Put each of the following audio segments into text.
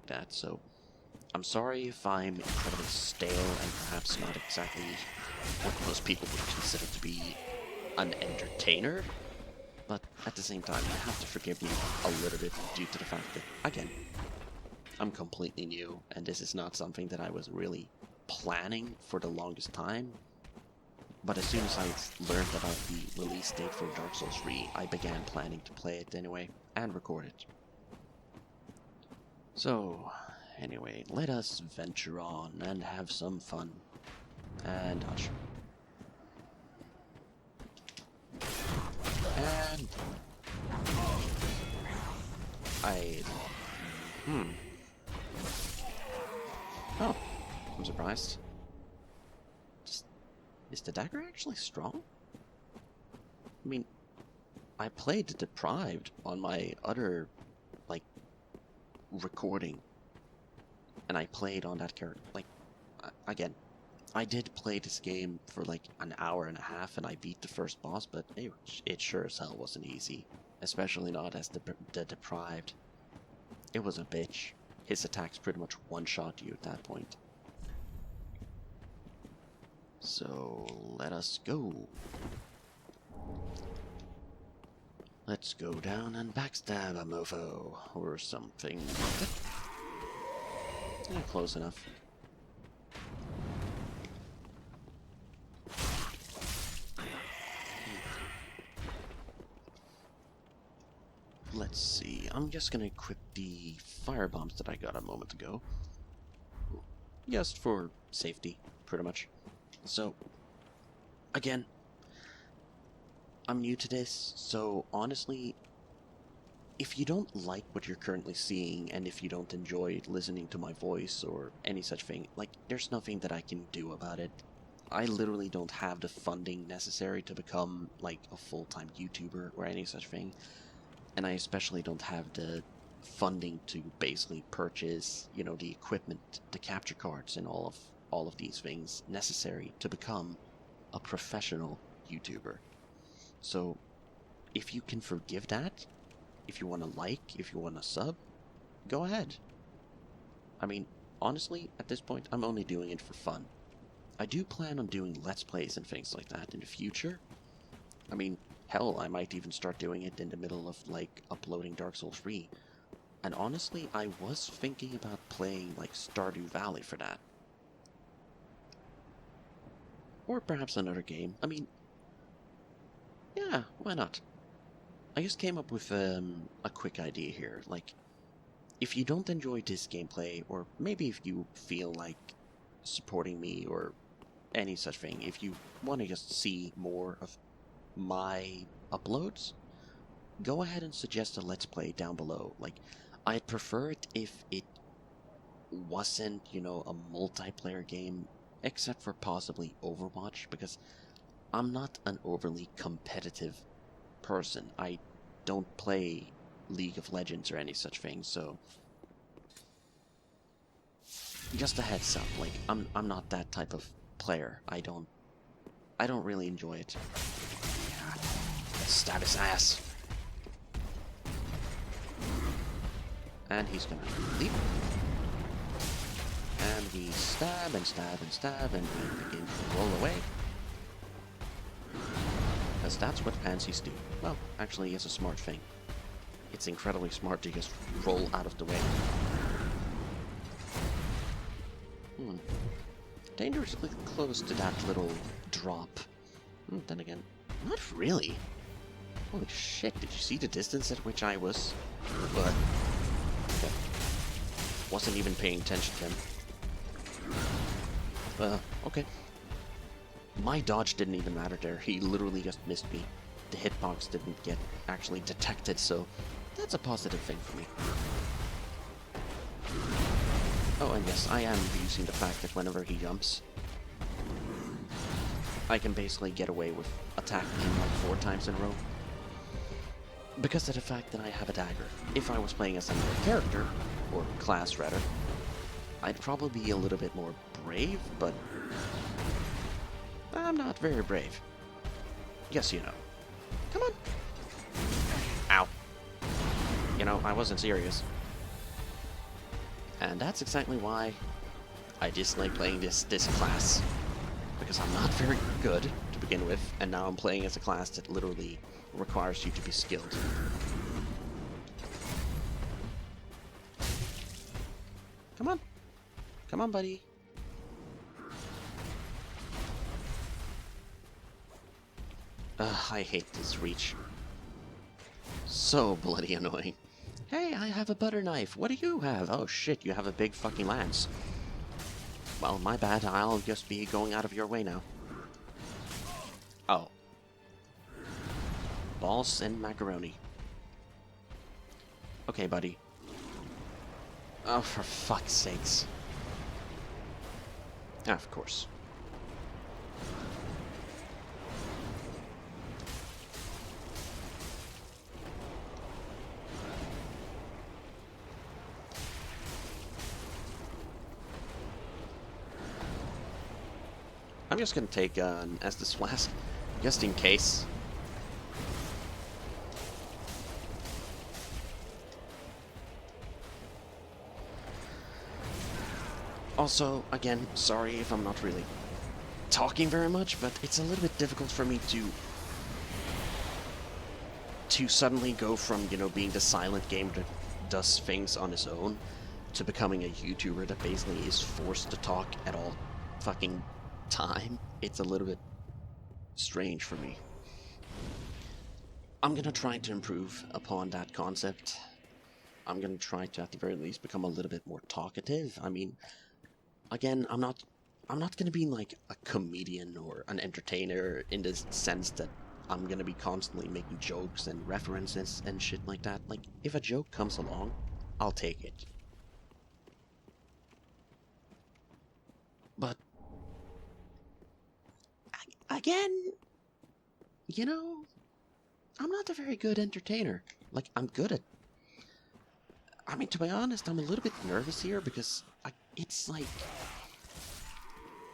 that, so I'm sorry if I'm incredibly stale and perhaps not exactly what most people would consider to be an entertainer, but at the same time, you have to forgive me a little bit due to the fact that, again, I'm completely new, and this is not something that I was really planning for the longest time. But as soon as I learned about the release date for Dark Souls 3, I began planning to play it anyway, and record it. So, anyway, let us venture on and have some fun. And dodge. And... Oh, I'm surprised. Is the dagger actually strong? I mean, I played Deprived on my other, like, recording. And I played on that character. Like, again, I did play this game for like an hour and a half and I beat the first boss, but it sure as hell wasn't easy. Especially not as the Deprived. It was a bitch. His attacks pretty much one-shot you at that point. So, let us go. Let's go down and backstab a mofo, or something like that. Yeah, close enough. Let's see, I'm just gonna equip the fire bombs that I got a moment ago. Just for safety, pretty much. So, again, I'm new to this, so honestly, if you don't like what you're currently seeing, and if you don't enjoy listening to my voice or any such thing, like, there's nothing that I can do about it. I literally don't have the funding necessary to become, like, a full-time YouTuber or any such thing, and I especially don't have the funding to basically purchase, you know, the equipment, the capture cards, and all of these things necessary to become a professional YouTuber. So, if you can forgive that, if you want to like, if you want to sub, go ahead. I mean, honestly, at this point, I'm only doing it for fun. I do plan on doing Let's Plays and things like that in the future. I mean, hell, I might even start doing it in the middle of, like, uploading Dark Souls 3. And honestly, I was thinking about playing, like, Stardew Valley for that. Or perhaps another game. I mean, yeah, why not? I just came up with a quick idea here. Like, if you don't enjoy this gameplay, or maybe if you feel like supporting me or any such thing, if you want to just see more of my uploads, go ahead and suggest a Let's Play down below. Like, I'd prefer it if it wasn't, you know, a multiplayer game, except for possibly Overwatch, because I'm not an overly competitive person. I don't play League of Legends or any such thing, so just a heads up, like, I'm not that type of player. I don't really enjoy it. Stab his ass. And he's gonna leap. And we stab and stab and stab, and we begin to roll away. Because that's what pansies do. Well, actually, it's a smart thing. It's incredibly smart to just roll out of the way. Dangerously close to that little drop. Then again, not really. Holy shit, did you see the distance at which I was? But, okay. Wasn't even paying attention to him. Okay. My dodge didn't even matter there. He literally just missed me. The hitbox didn't get actually detected, so that's a positive thing for me. Oh, and yes, I am using the fact that whenever he jumps, I can basically get away with attacking him like 4 times in a row. Because of the fact that I have a dagger. If I was playing as another character, or class rather, I'd probably be a little bit more brave, but I'm not very brave. Yes, you know. Come on. Ow. You know, I wasn't serious. And that's exactly why I dislike playing this class. Because I'm not very good to begin with, and now I'm playing as a class that literally requires you to be skilled. Come on. Come on, buddy. I hate this reach. So bloody annoying. Hey, I have a butter knife. What do you have? Oh shit, you have a big fucking lance. Well, my bad. I'll just be going out of your way now. Oh. Balls and macaroni. Okay, buddy. Oh, for fuck's sakes. Ah, of course. I'm just gonna take an Estus Flask, just in case. Also, again, sorry if I'm not really talking very much, but it's a little bit difficult for me to suddenly go from, you know, being the silent gamer that does things on his own to becoming a YouTuber that basically is forced to talk at all fucking time. It's a little bit strange for me. I'm gonna try to improve upon that concept. I'm gonna try to, at the very least, become a little bit more talkative. I mean, again, I'm not gonna be like a comedian or an entertainer in the sense that I'm gonna be constantly making jokes and references and shit like that. Like, if a joke comes along, I'll take it. But again, you know, I'm not a very good entertainer. Like, I'm good at... I mean, to be honest, I'm a little bit nervous here because it's like...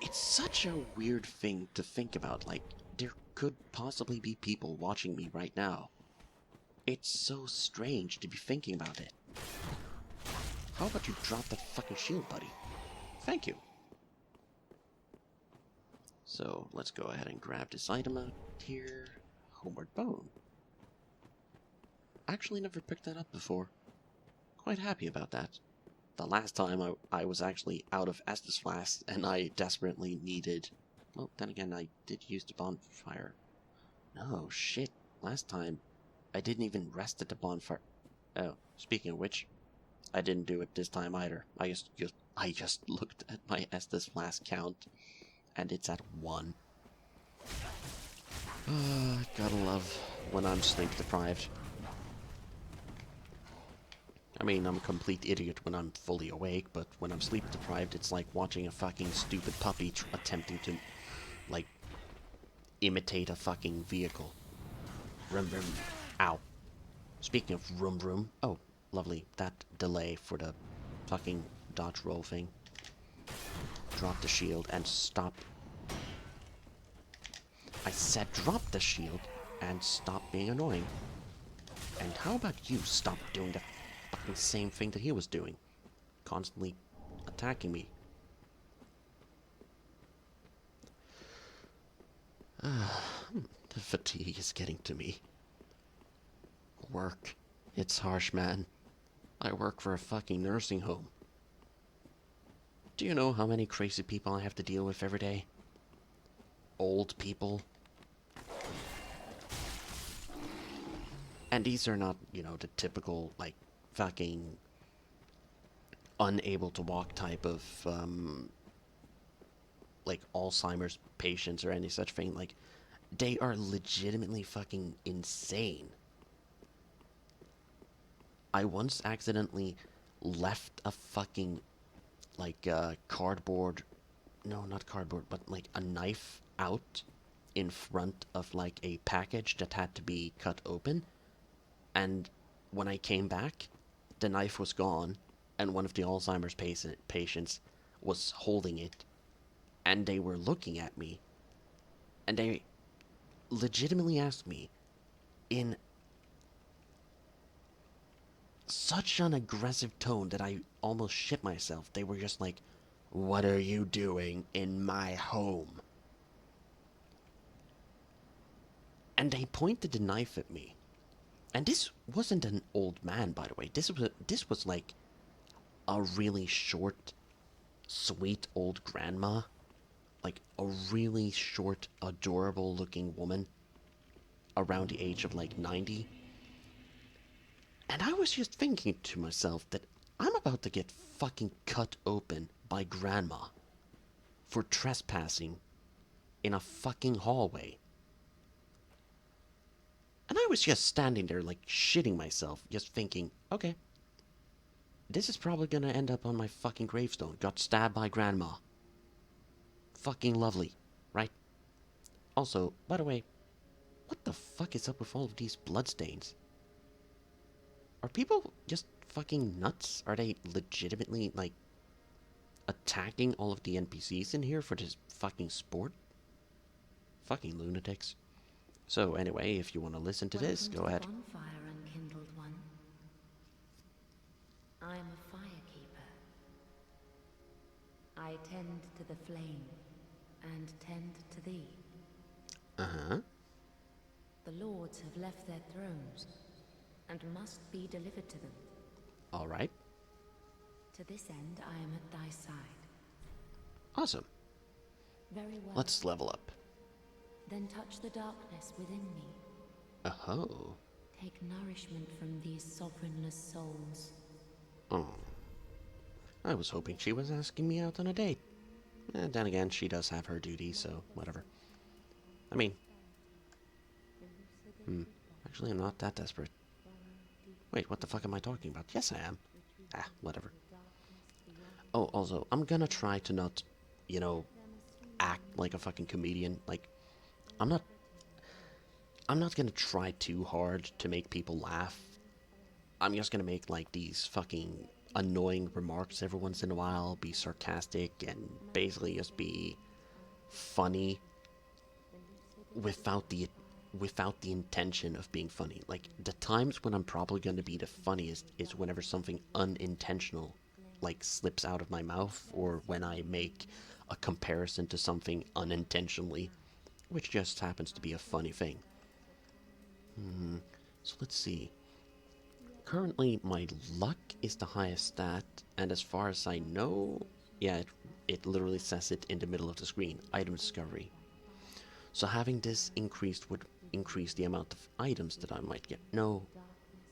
It's such a weird thing to think about. Like, there could possibly be people watching me right now. It's so strange to be thinking about it. How about you drop that fucking shield, buddy? Thank you. So, let's go ahead and grab this item out here. Homeward Bone. Actually never picked that up before. Quite happy about that. The last time I was actually out of Estus Flask and I desperately needed... Well, then again, I did use the bonfire. No, shit. Last time, I didn't even rest at the bonfire. Oh, speaking of which, I didn't do it this time either. I just looked at my Estus Flask count, and it's at 1. Gotta love when I'm sleep deprived. I mean, I'm a complete idiot when I'm fully awake, but when I'm sleep deprived, it's like watching a fucking stupid puppy attempting to, like, imitate a fucking vehicle. Vroom vroom. Ow. Speaking of vroom vroom, oh, lovely. That delay for the fucking dodge roll thing. Drop the shield and stop. I said drop the shield and stop being annoying. And how about you stop doing the fucking same thing that he was doing? Constantly attacking me. The fatigue is getting to me. Work. It's harsh, man. I work for a fucking nursing home. Do you know how many crazy people I have to deal with every day? Old people. And these are not, you know, the typical, like, fucking unable to walk type of, like, Alzheimer's patients or any such thing. Like, they are legitimately fucking insane. I once accidentally left a fucking, like, cardboard... No, not cardboard, but, like, a knife out in front of, like, a package that had to be cut open. And when I came back, the knife was gone, and one of the Alzheimer's patients was holding it, and they were looking at me, and they legitimately asked me in such an aggressive tone that I almost shit myself. They were just like, "What are you doing in my home?" And they pointed the knife at me. And this wasn't an old man, by the way. This was like a really short, sweet old grandma, like a really short, adorable looking woman around the age of like 90. And I was just thinking to myself that I'm about to get fucking cut open by grandma for trespassing in a fucking hallway. And I was just standing there like shitting myself, just thinking, okay, this is probably gonna end up on my fucking gravestone. Got stabbed by grandma. Fucking lovely, right? Also, by the way, what the fuck is up with all of these bloodstains? Are people just fucking nuts? Are they legitimately, like, attacking all of the NPCs in here for this fucking sport? Fucking lunatics. So anyway, if you want to listen to this, go ahead. Bonfire, unkindled one. I am a firekeeper. I tend to the flame and tend to thee. Uh-huh. The lords have left their thrones and must be delivered to them. All right. To this end, I am at thy side. Awesome. Very well. Let's level up. Then touch the darkness within me. Oh. Take nourishment from these sovereignless souls. Oh. I was hoping she was asking me out on a date. And then again, she does have her duties, so whatever. I mean... Actually, I'm not that desperate. Wait, what the fuck am I talking about? Yes, I am. Ah, whatever. Oh, also, I'm gonna try to not, act like a fucking comedian. Like, I'm not gonna try too hard to make people laugh. I'm just gonna make, like, these fucking annoying remarks every once in a while, be sarcastic, and basically just be funny without the intention of being funny. Like, the times when I'm probably gonna be the funniest is whenever something unintentional, like, slips out of my mouth, or when I make a comparison to something unintentionally, which just happens to be a funny thing. So let's see. Currently, my luck is the highest stat, and as far as I know, yeah, it literally says it in the middle of the screen, item discovery. So having this increased would increase the amount of items that I might get. No,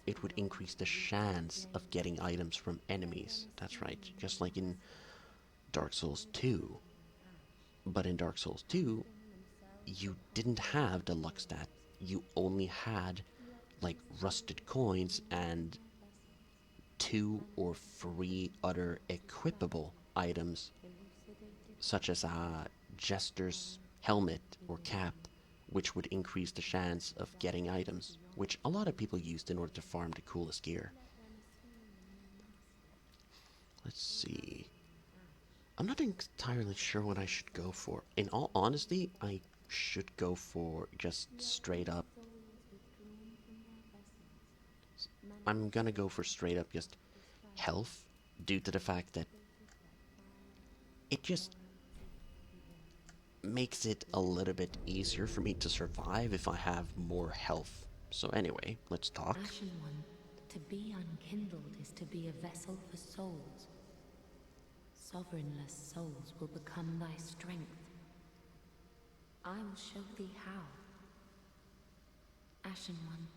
it would increase the chance of getting items from enemies. That's right, just like in Dark Souls 2. But in Dark Souls 2, you didn't have the luck stat. You only had, like, rusted coins and 2 or 3 other equipable items, such as a jester's helmet or cap, which would increase the chance of getting items, which a lot of people used in order to farm the coolest gear. Let's see. I'm not entirely sure what I should go for. In all honesty, I should go for just straight up. I'm gonna go for straight up just health, due to the fact that it just makes it a little bit easier for me to survive if I have more health. So anyway, let's talk. Ashen one, to be unkindled is to be a vessel for souls. Sovereignless souls will become thy strength. I will show thee how. Ashen one,